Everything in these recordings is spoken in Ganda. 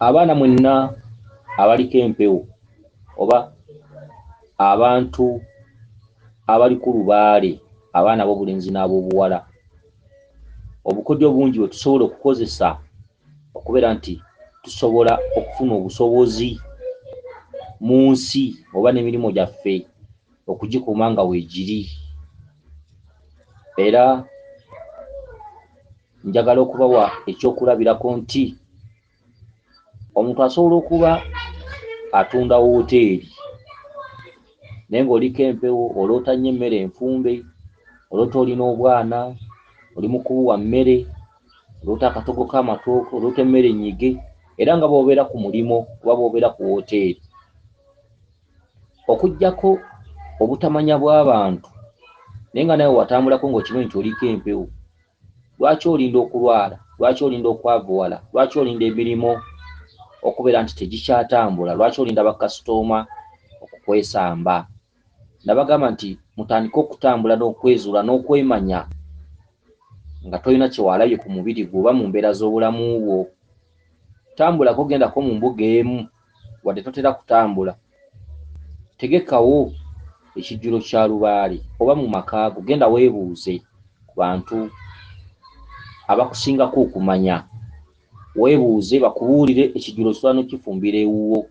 abaana mwenna abaliko empewo oba abantu abali ku lubaale, abaana b'obulenzi n'ab'obuwala, obukodyo bungi bwe tusobola okukozesa okubeera nti tusobola okufuna obusobozi mu nsi oba n'emirimu gyaffe okugikuuma nga weegiri. Era njagala okubawa ekyokulabirako nti omuntu asobola okuba atunda wooteeri naye ng'oliko empewo, oloota nnyo emmere enfumbe, oloota olina obwana, oli mu kubuwa mmere, oloota akatogo k'amatooke, oloota emmere enyige, era nga bw'obeera ku mulimo oba bw'obeera ku wooteeri. Okuggyako obutamanya bw'abantu naye nga nawe watambulako ng'okimanyi nti oliko empewo, lwaki olinda okulwala? Lwaki olinda okwavuwala? Lwaki olinda emirimu okubeera nti tegikyatambula? Lwaki olinda bakasitooma okukwesamba? Nabagamba nti mutandike okutambula n'okwezuula n'okwemanya nga tolina kyewalabye ku mubiri gwo oba mu mbeera z'obulamu bwo. Tambulako, gendako mu mbuga emu wadde totera kutambula, tegekawo ekijjulo kya lubaale oba mu maka go, genda weebuuze ku bantu abakusingako okumanya, weebuuze bakubuulire ekijjulo kisobola n'okifumbira ewuwo.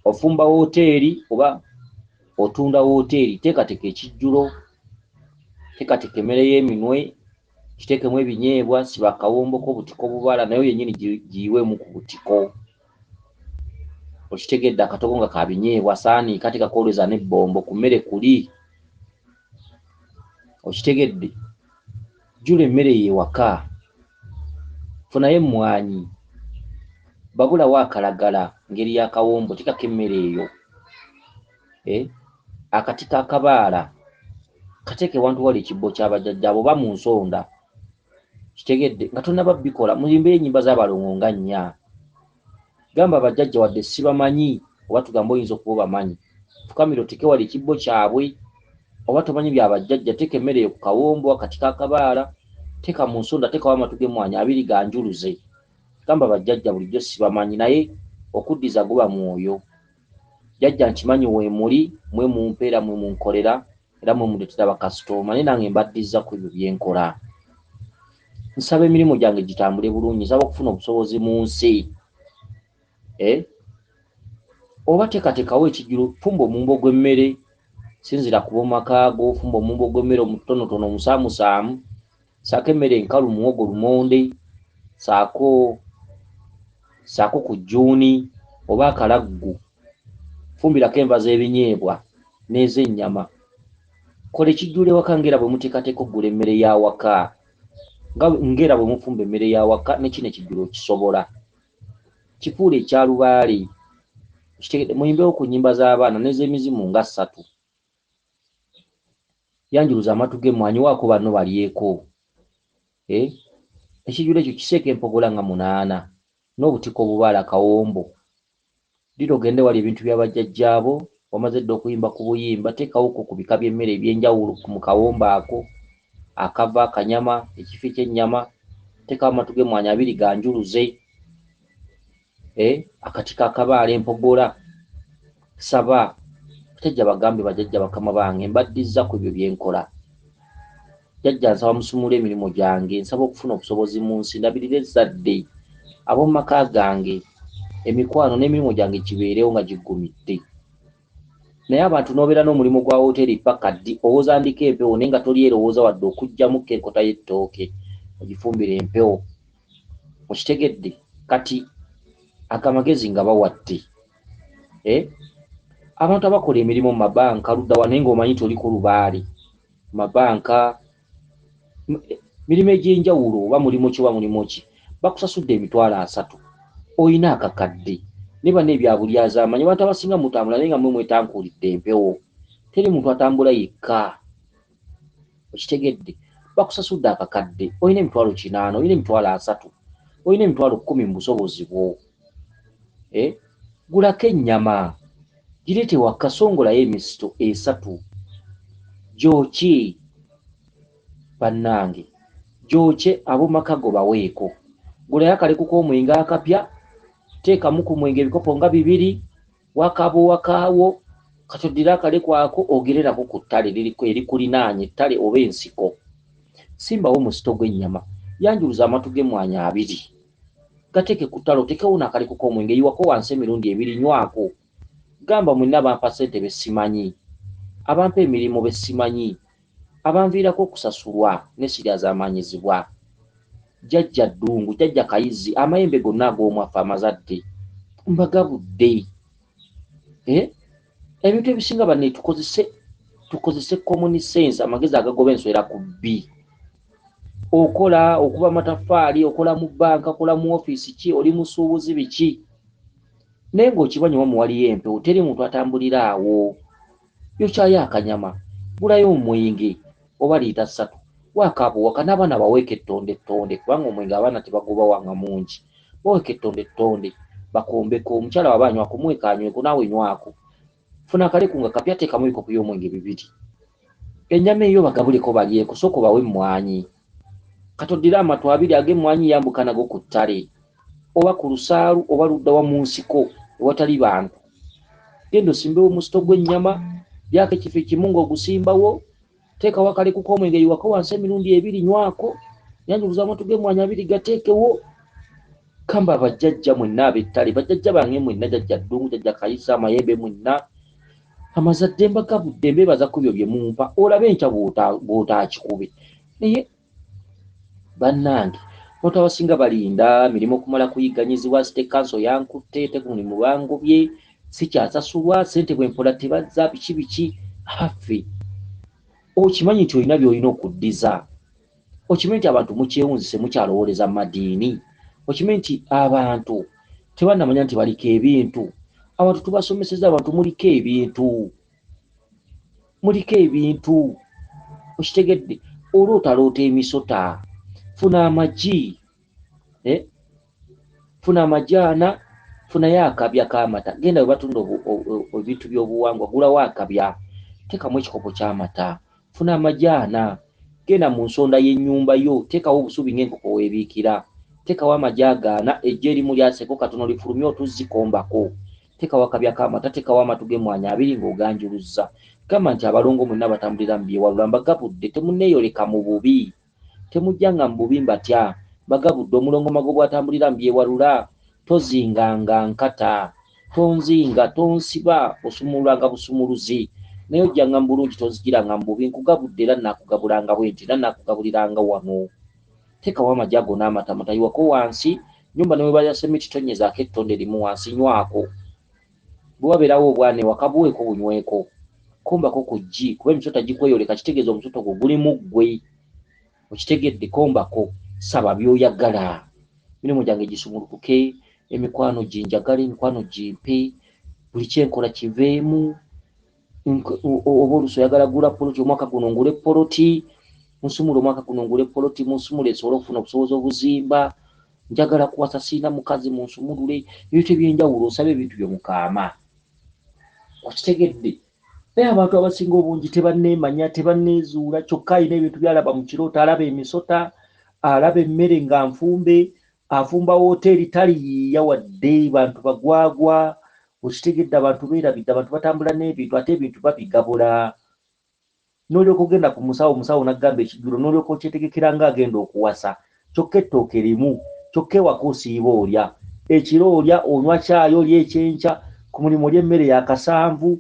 Ofumba wooteeri oba otunda wooteeri, teekateeka ekijjulo, teekateeka emmere y'eminwe, kiteekemu ebinyeebwa, siba akawomboko, butiko bubala nayo yennyini giyiweemu ku butiko. Okitegedde akatogo nga ka binyeebwa, saaniika teekako olweza n'ebbombo, ku mmere kuli. Okitegedde, jjula emmere y'ewaka, funayo emmwanyi, babulawo akalagala ngeri y'akawombo, teekako emmere eyo. Akati k'akabaala kateeke wantu wali ekibbo ky'abajjajjaabo oba mu nsonda, kitegedde nga tonnaba bikola. Muyimbeyo ennyimba z'abalongo nga nnya, gamba abajjajja wadde sibamanyi oba tugambe oyinza okuba obamanyi, fukamira oteeke wali ekibbo kyabwe. Oba tomanyi byabajjajja, teeka emmere eyo ku kawombo, akati k'akabaala, teeka mu nsonda, teekawo amatu g'emmwanyi abiri ganjuluze. Gamba abajjajja bulijjo sibamanyi, naye okuddiza guba mwoyo. Jjajja nkimanyi we muli, mwe mumpeera, mwe munkolera, era mwe mundeetera bakasitooma, naye nange mbaddiza ku ebyo bye nkola. Nsaba emirimu gyange gitambule bulungi, nsaba okufuna obusobozi mu nsi. Oba teekateekawo ekijjulo, fumba omumbo gw'emmere, sinzira kuba omakaago, fumba omumbo gw'emmere omutonotono omusaamusaamu, saako emmere enkalu, muwogo, lumonde, saako ku jjuuni oba akalaggu, fumbirako enva z'ebinyeebwa n'ez'ennyama. Kola ekijjulo ewaka ng'era bwe muteekateeka okugula emmere y'awaka, ng'era bwe mufumba emmere y'awaka, ne kino ekijjulo kisobola. Kifuule ekyalubaale, muyimbewo ku nnyimba z'abaana n'ez'emizimu nga 3. Yanjuluza amatu g'emmwanyi, waako banno balyeko. Ekijjulo ekyo kiseeka empogola nga 8 n'obutiko obubaala akawombo. Dira ogende wali ebintu by'abajjajjaabo, wamaze dda okuyimba ku buyimba, teekawo ku bika by'emmere eby'enjawulo mu kawombo ako, akava, akanyama, ekifi ky'ennyama, teekawo amatu g'emmwanyi 2 ganjuluze, akati k'akabaala, empogola, saba. Bajjajja bagambe, bajjajja bakama bange, mbaddiza ku ebyo bye nkola. Jjajja nsaba musumule emirimu gyange, nsaba okufuna obusobozi mu nsi, ndabirira ezzadde ab'omu maka gange, emikwano n'emirimu gyange kibeerewo nga giggumidde. Naye abantu n'obeera n'omulimu gwa wooteeri paka ddi, owooza ndiko empewo naye nga toli erowooza wadde okuggyamu enkota y'ettooke ogifumbira empewo. Okitegedde? Kati akamagezi nga bawadde. Abantu abakola emirimu mu mabanka luddawa naye ng'omanyi toli ku lubaale, mu mabanka, mirimu egy'enjawulo, oba mulimu ki oba mulimu ki, bakusasudde emitwalo 3, oyina akakadde ne banne ebyabulyaza amanyi. Abantu abasinga mutambula naye nga mwe mwetankuulidde empewo, teri muntu atambula yekka. Okitegedde? Bakusasudde akakadde, oyina emitwalo 8, oyina emitwalo 3, oyina emitwalo 10 mu busobozi bwo. Gulako ennyama, gireete waka, songolayo emisito 3, gyokye bannange, gyokye ab'omaka go baweeko. Gulayo akaleku k'omwenge akapya, teekamu ku mwenge ebikopo nga 2 wakaawo katoddira akalekwako ogererako ku ttale erikulinaanye ettale oba ensiko. Simbawo mu sito gw'ennyama, yanjuluza amatu g'emmwanyi 2 gateeke ku ttale, oteekewo n'akaleko k'omwenge, yiwako wansi emirundi 2, nywako. Gamba mwenna abampa ssente be simanyi, abampa emirimu be simanyi, abanviirako okusasulwa n'essira z'amaanyizibwa. Jjajja Ddungu, jjajja Kayizi, amayembe gonna ag'omwaffe amazadde mbagabudde. Ebintu ebisinga banne tukozese common sense, amagezi agagoba enswera ku bbi. Okola okuba amataffaali, okola mu bbanka, okola mu ofiisi ki, oli musuubuzi biki, naye ng'okimanyi wamu waliyo empewo, teri muntu atambulira awo. Yokyayo akanyama, gulayo omwenge oba liita 3, waakaabuwaka n'abaana baweeka ettonde, kubanga omwenge abaana tebagoba wanga mungi. Baweeka ettonde bakombeko, omukyala waba anywa kumweka anyweko, naawe nywako. Funa akaleku nga kapya, teekamu ebikopo by'omwenge 2. Ennyama eyo bagabuleko balyeko, sooka bawe emmwanyi. Katoddira amatu 2 ag'emmwanyi, yambuka nago ku ttale oba ku lusaalu oba luddawa mu nsiko ewatali bantu. Genda osimbewo mu sito gw'ennyama, lyako ekifo ekimu ng'ogusimbawo, teekawo akaleku k'omwenge, yiwako wansi emirundi 2, nywako. Yanjuluza amatu g'emmwanyi 2 gateekewo. Kamba bajjajja mwenna ab'ettale, bajjajja bange mwenna, jjajja Ddungu, jjajja Kayiza, amayembe mwenna, amazadde mbagabudde, mbeebaza ku byo bye mumpa, olabe enkya bw'otaakikube. Naye bannange abantu abasinga balinda mirimu okumala kuyigganyizibwa, City Council yankutte, tekuni mu bangobye, sikyasasulwa, ssente bwempola tebazza, biki affe. Okimanyi nti olina by'olina okuddiza, okimanyi nti abantu mukyewunzise, mukyalowooleza mu madiini, okimanyi nti abantu tebannamanya nti baliko ebintu. Abantu tubasomeseza, abantu muliko ebintu, okitegedde. Olootaloota emisota, funa amagi, funa amajaana, funayo akabya k'amata. Genda we batunda ebintu by'obuwangwa, gulawo akabya, teekamu ekikopo ky'amata, funa amajaana. Genda mu nsonda y'ennyumba yo, teekawo obusubi ng'enkoko weebiikira, teekawo amajagaana, ejje erimu lyaseko katono lifulumye otuzikombako, teekawo akabya k'amata, teekawo amatu g'emmwanyi 2 ng'oganjuluzza. Gamba nti abalongo mwenna batambulira mu byewalula, mbagabudde, temunneeyoleka mu bubi, temujjanga mu bubi mbatya, mbagabudde. Omulongo Mago bw'atambulira mu byewalula, tozinganga nkata, tonzinga, tonsiba, osumululanga busumuluzi, naye ojjanga mu bulungi, tonzigiranga mu bubi. Nkugabudde era nakugabulanga bwenti, era nakugabuliranga wano. Teekawo amagi ago n'amata, mutayiwako wansi, nyumba ne webala semiti tonyezaako ettonde limu wansi, nywako. Bwe wabeerawo obwana ewaka buweeko bunyweko, kombako ku ggi, kuba emisota gikweyoleka, kitegeeza omusota ogwo guli mu ggwe, okitegedde. Kombako, saba by'oyagala, mirimu gyange gisumulukuke, emikwano ginjagale, emikwano gimpe, buli kyenkola kiveemu. Oba oluusi oyagala gula poloti, omwaka guno ngule poloti, munsumula omwaka guno ngule poloti, munsumula esobole okufuna obusobozi obuzimba, njagala kuwasa, siina mukazi, munsumulule. Ebintu ebyenjawulo, osabe ebintu byomukaama, okitegedde. Naye abantu abasinga obungi tebanneemanya, tebanneezuula, kyokka alina ebintu byalaba mu kirooto, alaba emisota, alaba emmere nga nfumbe, afumba wooteeri taliyiiya wadde, bantu bagwagwa, okitegedde. Abantu beerabidde, abantu batambula n'ebintu, ate ebintu babigabula. N'olyoka ogenda ku musawo, omusawo n'aggamba ekijjulo, n'olyoka okyetegekera ng'agenda okuwasa, kyokka ettooke limu, kyokka ewaka osiiba olya, ekiro olya, onywa caayi, olya ekyenkya, ku mulimu olya emmere ya kasanvu.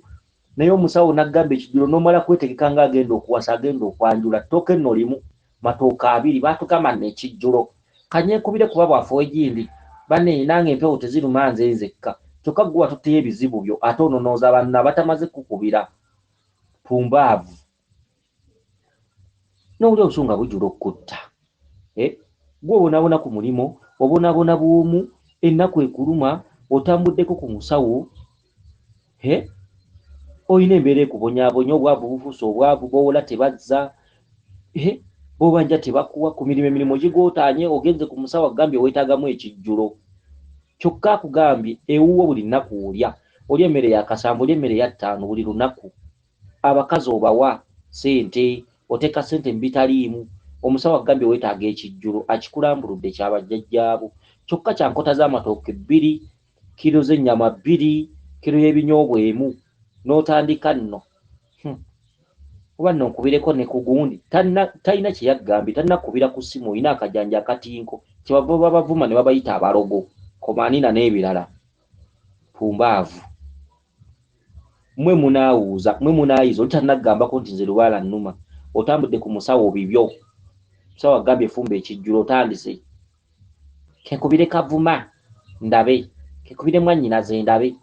Naye omusawo n'aggamba ekijjulo, n'omala kwetegeka ng'agenda okuwasa, agenda okwanjula, ttooke nno limu, matooke 2, baatugamba n'ekijjulo. Kanyeekubire kuba bwafe wegindi, banne nange empewo teziruma nze nzekka, kyokka gwe watutteyo ebizibu byo, ate ononooza banno abatamaze kukubira. Pumbaavu. N'owulira obusungu bujula okutta. Gwe obonaabona ku mulimo, obonaabona bw'omu, ennaku ekuluma, otambuddeko ku musawo, olina embeera ekubonyaabonya, obwavu bufuuse obwavu, b'owola tebazza, b'obanja tebakuwa, ku emirimu gigootaanye, ogenze ku musawo agambye weetaagamu ekijjulo. Kyokka akugambye ewuwo buli nnaku olya emmere ya kasanvu, olya emmere ya 5 buli lunaku. Abakazi obawa ssente, oteeka ssente mu bitaliimu, omusawo agambye weetaaga ekijjulo, akikulambuludde kyabajjajjaabo. Kyokka kyankota z'amatooke 2, kilo z'ennyama 2, kilo y'ebinyoobwa 1 n'otandika nno kuba nno nkubireko ne ku gundi talina kye yaggambye, talina kubira ku ssimu, olina akajanja akatinko kyebava babavuma ne babayita abalogo komanina n'ebirala pumbaavu. Mwe munaawuuza mwe munaayiza oli tannagambako nti nze Lubaala nnuma, otambudde ku musawo bibyo, musawo agambye fumba ekijjulo otandise. Kenkubire Kavuma ndabe, kenkubire mwannyinaze ndabe,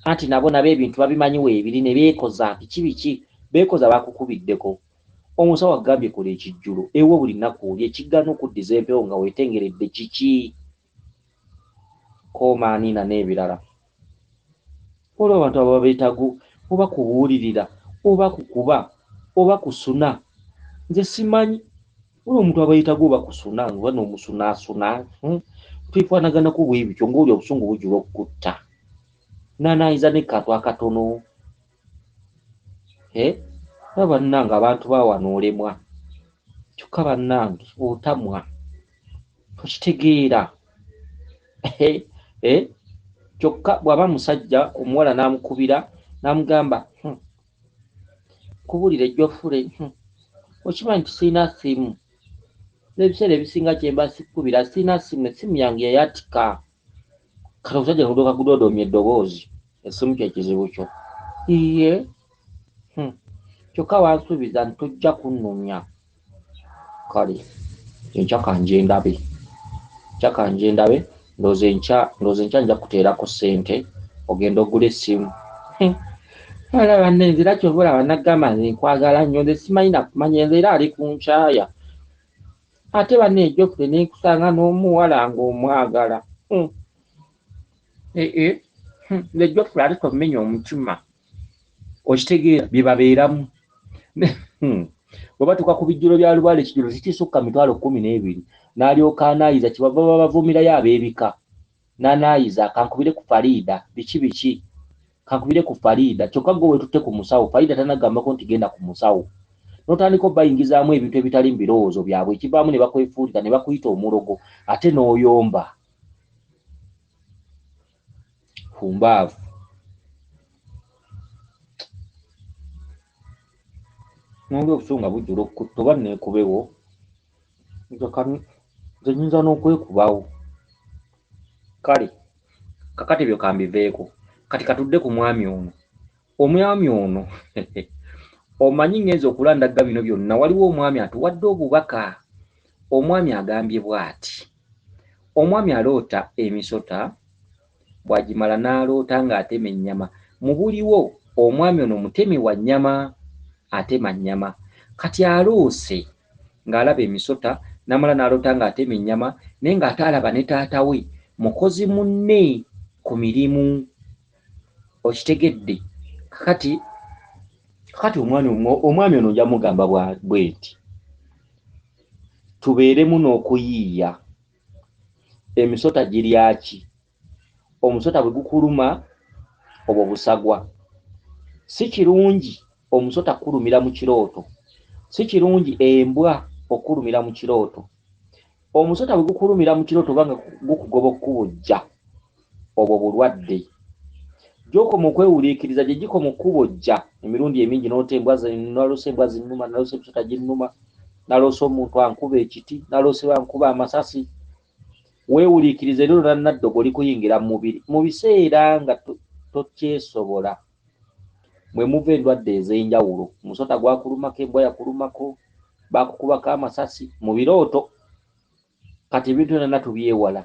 anti nabo ebintu babimanyi weebiri ne beekoza biki beekoza bakukubiddeko. Omusawo agambye kola ekijjulo ewo buli nnaku oli ekiggana okuddiza empewo nga weetengeredde kiki komaanina n'ebirala. Olwo abantu abo beetagu oba kubuulirira oba kukuba oba kusuna, nze simanyi. Olwo omuntu abeetagu oba kusuna oba n'omusunaasuna twefaanaganako bwe bityo ng'oli obusungu bujula okukutta nanaayiza n'ekkantu akatono. Aba bannange abantu bawanoolemwa kyokka bannange otamwa tokitegeera. Kyokka bw'aba musajja omuwala n'amukubira n'amugamba kubuulira ejjofule okimanyi nti sirina ssimu, n'ebiseera ebisinga kyemba sikubira sirina ssimu, essimu yange yayatika. Kati omusajja n'odoka gudoodoomya eddoboozi, essimu kye kizibu kyo. Iye kyokka wansuubiza nti tojja kunnunya. Kale enkya kanje ndabe ndowooza enkya nja kuteerako ssente ogenda ogula essimu. Ala banne nzira kyova olaba naggamba nze nkwagala nnyo, nze simanyi nakumanya, nze era ali ku nkyaya. Ate banne ejjofule n'ekusanga n'omuwala ng'omwagala. Nze ejjofule ate tomenya omutima, okitegeera bye babeeramu. Bwe batuuka ku bijjulo bya Lubaale ekijjulo tikisukka mitwalo 12 n'alyoka anaayiza kyebava babavumirayo ab'ebika n'anaayiza kankubire ku Faliida biki kankubire ku Faliida, kyokka gwe wetutte ku musawo Faliida tanagambako nti genda ku musawo, n'otandika bayingizaamu ebintu ebitali mu birowoozo byabwe, ekivaamu ne bakwefuulira ne bakuyita omulogo ate n'oyomba. Pumbaavu. Nonge obusungu nga bujjula okukutta oba neekubewo nze nyinza n'okwekubawo. Kale kakati ebyo kambiveeko, kati katudde ku mwami ono. Omwami ono omanyi ngenza okulandagga bino byonna, waliwo omwami atuwadde obubaka. Omwami agambye bw'ati, omwami aloota emisota bw'agimala n'aloota ng'atema ennyama. Mubuliwo omwami ono mutemi wa nnyama, atema nnyama. Kati aloose ng'alaba emisota n'amala n'aloota ng'atema ennyama naye ng'ate alaba ne taata we mukozi munne ku mirimu, okitegedde. Kakati omwami ono nja mugamba bw'eti, tubeeremu n'okuyiiya. Emisota girya ki? Omusota bwe gukuluma obwo busagwa. Si kirungi omusota kulumira mu kirooto, si kirungi embwa okulumira mu kirooto. Omusota bwe gukulumira mu kirooto oba nga gukugoba okkubojja, obwo bulwadde. Gy'okoma okwewuliikiriza gye gikoma okkubojja emirundi emingi naloose embwa zinnuma, naloose emisota ginnuma, naloose omuntu ankuba ekiti, naloose bankuba amasasi. Weewuliikirize lero nannaddogo likuyingira mu mubiri mu biseera nga tokyesobola. Mwe muva endwadde ez'enjawulo, omusota gwakulumako, embwa yakulumako, bakukubako amasasi mu birooto. Kati ebintu byonna tubyewala.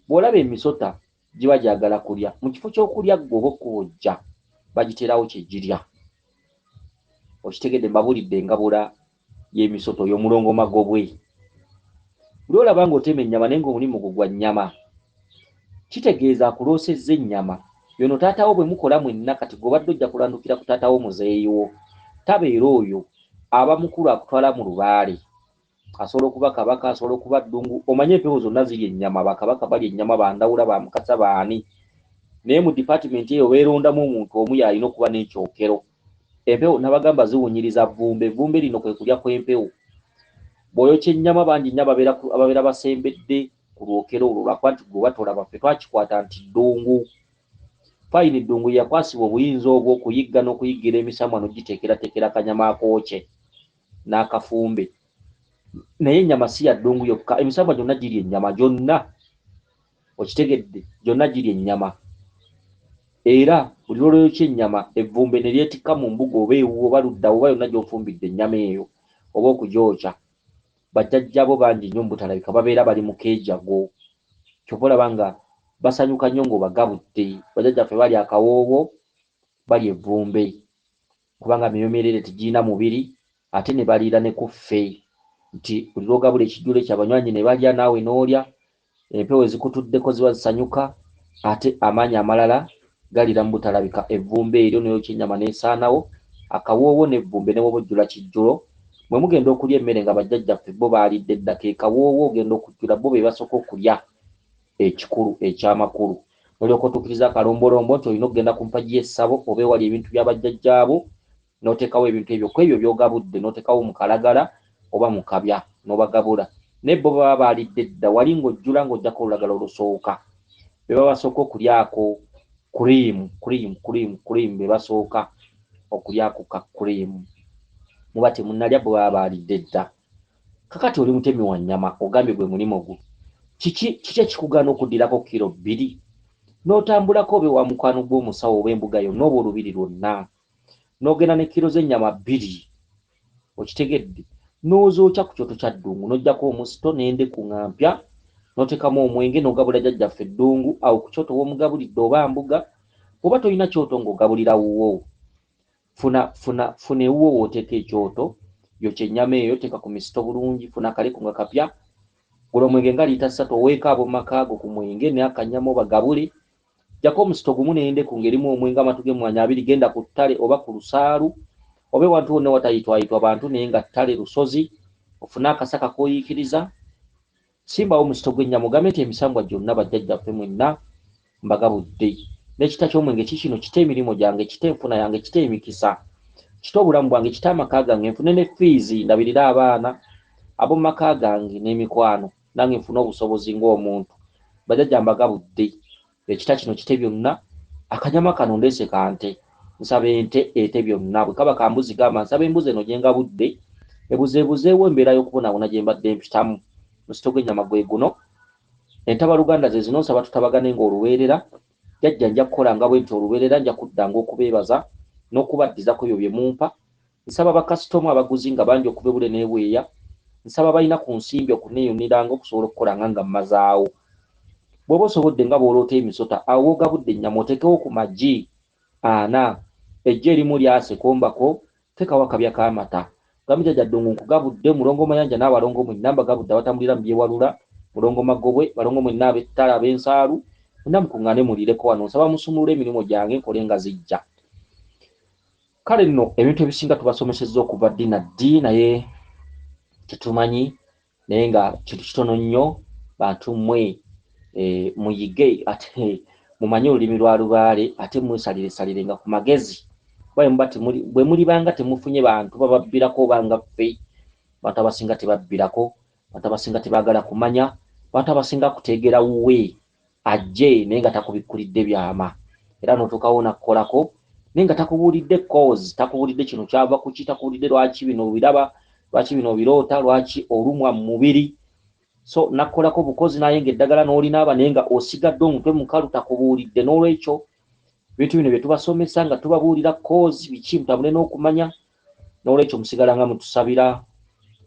Bw'olaba emisota giba gyagala kulya, mu kifo ky'okulya gwoba okkubojja bagiterawo kye girya. Okitegedde, mbabulidde engabula y'emisota oyo omulongo magobwe. Buli olaba ng'otema ennyama naye ng'omulimu gwo gwa nnyama, kitegeeza akuloosezza ennyama. Yono taatawo bwe mukola mwenna, kati gw'obadde ojja kulandukira ku taatawo muzeeyiwo. Tabeera oyo aba mukulu akutwala mu lubaale. Asobola okuba kabaka, asobola okuba ddungu. Omanye empewo zonna ziri ennyama, bakabaka bali ennyama, bandawula, bamukasa baani. Naye mu dipaatimenti eyo beerondamu omuntu omu yalina okuba n'ekyokero. Empewo nabagamba ziwunyiriza vvumbe, lino kwe kulya kw'empewo. Bw'oyokya ennyama bangi nnyo ababeera basembedde ku lwokero olwo lwakuba nti gwe batolaba ffe twakikwata nti ddungu. Fayini ddungu yakwasibwa obuyinza obwo okuyigga n'okuyiggira emisamwa n'ogiteekerateekera akanyama akookye n'akafumbe. Naye ennyama si ya ddungu yokka, emisamwa gyonna giri ennyama gyonna, okitegedde, gyonna giri ennyama. Era buli lw'oyokya ennyama evvumbe ne lyetikka mu mbuga oba ewuwo oba ludda oba yonna gy'ofumbidde ennyama eyo oba okugyokya, bajjajjabo bangi nnyo mu butalabika babeera bali mu keejago. Kyova olaba nga basanyuka nnyo ng'obagabudde. Bajjajjaffe bali akawoowo, bali evvumbe, kubanga myomerere tegirina mubiri, ate ne baliira ne ku ffe nti buli lw'ogabula ekijjulo ekyabanywanyi ne balya naawe n'olya, empewo ezikutuddeko ziba zisanyuka, ate amaanyi amalala galira mu butalabika. Evvumbe eryo n'eyokya ennyama n'esaanawo, akawoowo n'evvumbe ne bw'oba ojjula kijjulo. Bwe mugenda okulya emmere nga bajjajjaffe bo baalidde dda, ke kawoowo ogenda okujjula, bo be basooka okulya ekikulu ekyamakulu. Nolyoka otuukiriza akalombolombo nti olina okugenda ku mpagi y'essabo oba ewali ebintu bya bajjajjaabo n'oteekawo ebintu ebyo ku ebyo by'ogabudde, n'oteekawo mu kalagala oba mu kabya n'obagabula. Naye bo baba baalidde dda, wali ng'ojjula ng'ojjako olulagala olusooka. Be baba basooka okulyako kuliimu be basooka okulyako ka kuliimu. Muba temunnalya bwe baba baalidde dda. Kakati oli mutemi wa nnyama, ogambye gwe mulimo gwo. Kiki ekikugaana okuddirako kilo 2 n'otambulako obe wa mukwano gw'omusawo oba embuga yonna oba olubiri lwonna, n'ogenda ne kilo z'ennyama 2, okitegedde, n'ozookya ku kyoto kya ddungu, n'oggyako omusito n'endeku ŋŋampya, n'oteekamu omwenge n'ogabula jjajjaffe eddungu awo ku kyoto w'omugabulidde oba mbuga. Oba tolina kyoto ng'ogabulira wuwo, funa ewuwo w'oteeka ekyoto, yokya ennyama eyo, teeka ku misito bulungi, funa akaleku nga kapya, gula omwenge nga liita 3 oweeka abo makaago ku mwenge n'akanyama obagabule. Jjako omusito gumu n'endeku ng'erimu omwenge amatu g'emmwanyi 2, genda ku ttale oba ku lusaalu oba ewantu wonna watayitwayitwa bantu naye nga ttale lusozi, ofune akasaka k'oyiikiriza, simbawo omusito gw'ennyama ogambe nti emisambwa gyonna bajjajjaffe mwenna mbagabudde. N'ekita ky'omwenge kikino kita emirimu gyange, kita enfuna yange, kita emikisa, kita obulamu bwange, kita amaka gange, nfune ne fiizi ndabirira abaana ab'omu maka gange n'emikwano, nange nfune obusobozi ng'omuntu. Bajjajja mbagabudde, ekita kino kite byonna, akanyama kano ndeese kante, nsaba ente ete byonna, bwe kaba kambuzi gamba nsaba embuzi eno gye ngabudde ebuzeebuzeewo embeera y'okubonaabona gye mbadde mpitamu. Musito gw'ennyama gwe guno. Entabaluganda ze zino, nsaba tutabagane ng'oluweerera. Jjajja nja kukola nga bwe nti oluweerera, nja kuddanga okubeebaza n'okubaddizako ebyo bye mumpa. Nsaba bakasitoma abaguzi nga bangi okuva ebule n'ebweya. Nsaba balina ku nsimbi okuneeyuniranga okusobola okukola nga mmazaawo. Bw'oba osobodde nga bw'oloota emisota, awo w'ogabudde ennyama oteekewo ku magi 4, ejje erimu lyase kombako, teekawo akabya k'amata. Gambi jjajja ddungu nkugabudde, mulongo mayanja n'abalongo mwenna mbagabudde abatambulira mu byewalula, mulongo magobwe, balongo mwenna ab'ettala ab'ensaalu, mwenna mukuŋŋaane mulireko wano. Nsaba musumulule emirimu gyange nkole nga zijja. Kale nno ebintu ebisinga tubasomesezza okuva ddi na ddi, naye tetumanyi, naye nga kintu kitono nnyo. Bantu mmwe muyige ate mumanye olulimi lwa lubaale, ate mwesalire ku magezi. Bwe mulibanga temufunye bantu bababbirako oba nga ffe, bantu abasinga tebabbirako, bantu abasinga tebaagala kumanya, bantu abasinga kuteegera wuwe ajje naye nga takubikkulidde byama, era n'otuukawo nakkolako naye nga takubuulidde cause, takubuulidde kino kyava ku ki, takubuulidde lwaki bino obiraba, lwaki bino obiroota, lwaki olumwa mu mubiri. So nakkolako bukozi naye ng'eddagala n'olinaaba naye nga osigadde omutwe mukalu, takubuulidde. N'olwekyo ebintu bino bye tubasomesa nga tubabuulira cause biki mutambule n'okumanya. N'olwekyo musigala nga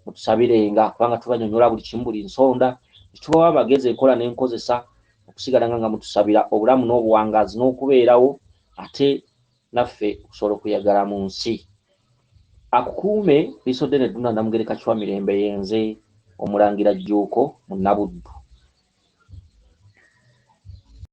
mutusabirenga, kubanga tubanyonyola buli kimu, buli nsonda, tubawa amagezi, enkola n'enkozesa, okusigala nga mutusabira obulamu n'obuwangazi n'okubeerawo, ate naffe okusobola okuyagala mu nsi. Akukuume Liisodde ne Dduna Namugereka Chwa Mirembe yenze Omulangira Jjuuko mu Nabuddu.